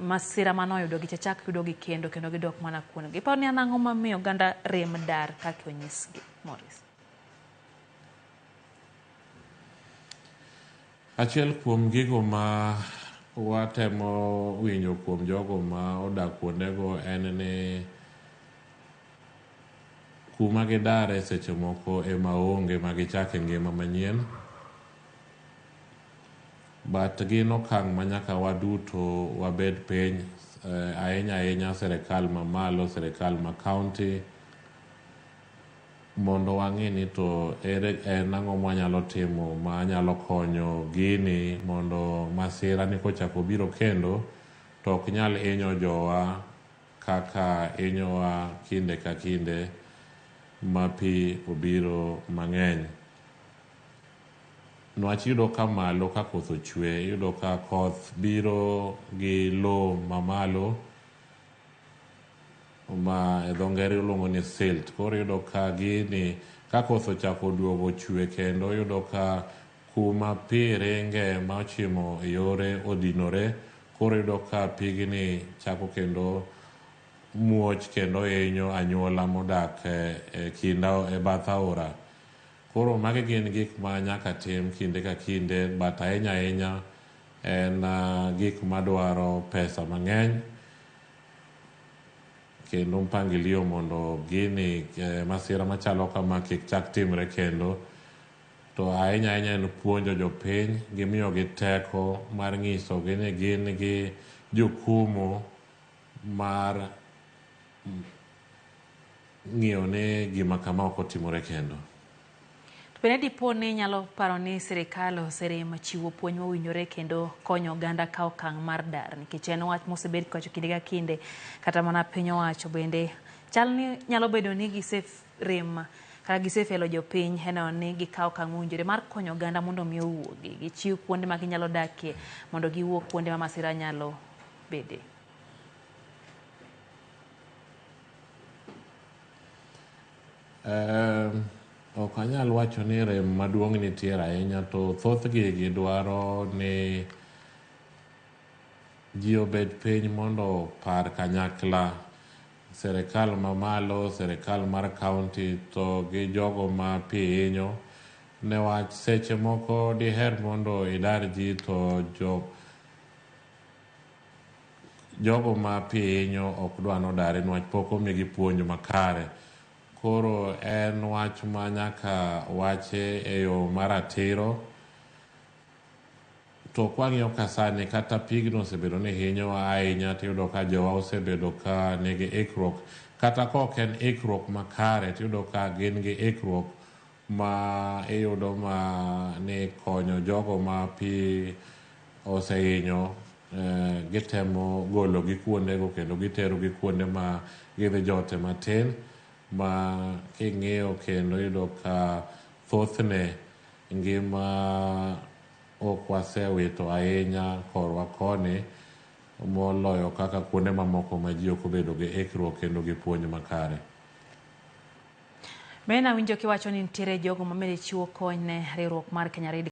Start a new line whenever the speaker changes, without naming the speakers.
masira manoyudo gi chak yudo gi kendo gidok mana kuno. Giparo ni anang'o mamiyo oganda rem dar kaka onyisgi. Morris.
Achiel kuom gigo ma watemo winjo kuom jogo ma odak kuondego en ni kuma gidare seche moko ema onge ma gichake ngima manyien. But gin okang' ma nyaka waduto wabed piny, ahinya serikal mamalo, serikal ma county, mondo wang'e ni to en ang'o mwanyalo timo ma nyalo konyo gini mondo masira ni kochako biro kendo to ok nyal hinyo jowa kaka hinyowa kinde ka kinde ma pi obiro mang'eny. Nwach yudo ka malo ka koth ochwe, yudo ka koth biro gi low mamalo ma dho ngere iluongo ni silt. Koro yudo ka gini ka koth ochako duogo chwe kendo yudo ka kuma pi ringe ma ochimo yore odinore, koro yudo ka pigni chako kendo muoch kendo hinyo anyuola modak e bath aora. Koro magi gin gik ma nyaka tim kinde ka kinde, but ahinya en gik madwaro pesa mang'eny kendo mpangilio mondo gini masira machalo kama kik chak timre kendo. To ahinya en puonjo jopiny, gimiyo gi teko mar ng'iso gi ni gin gi jukumu mar ng'iyo ni gima kama ok otimore kendo.
Bende dipo ni nyalo paro ni sirikal oserem chiwo puonj mowinjore kendo konyo oganda kawo okang' mar dar, nikech en wach mosebed kocho kinde ka kinde, kata mana piny owacho bende chal ni nyalo bedo ni giserem kata gisefelo jopiny neno ni gikawo okang' mowinjore mar konyo oganda mondo mi owuogi, gichiw kuonde ma ginyalo dakie mondo giwuog kuonde ma masira nyalo bede.
Ok anyal wacho ni rem maduong' nitiere ahinya, to thothgi gidwaro ni ji obed piny mondo par kanyakla, serikal mamalo, serikal mar county to gi jogo ma pi hinyo, newach seche moko diher mondo idar ji to jogo ma pi hinyo ok dwa nodare newach pok omigi puonj makare. Koro en wach ma nyaka wache e yo maratiro. To kwang'iyo ka sani kata pigno osebedo ni hinyowa ahinya, tiyudo ka jowa osebedo ka nigi ikruok, kata ka ok en ikruok makare, tiyudo ka gin gi ikruok ma iyudo ma ni konyo jogo ma pi osehinyo, gitemo golo gi kuondego kendo gitero gi kuonde ma gidhi jote matin, ma king'iyo kendo yudo ka thothne ngima ok wasewito ahinya korwa koni moloyo kaka kuonde mamoko ma ji ok obedo gi ikruok kendo gi puonj makare.
Bende nawinjo kiwacho ni nitiere jogo ma bende chiwo kony ne riwruok mar Kenya Red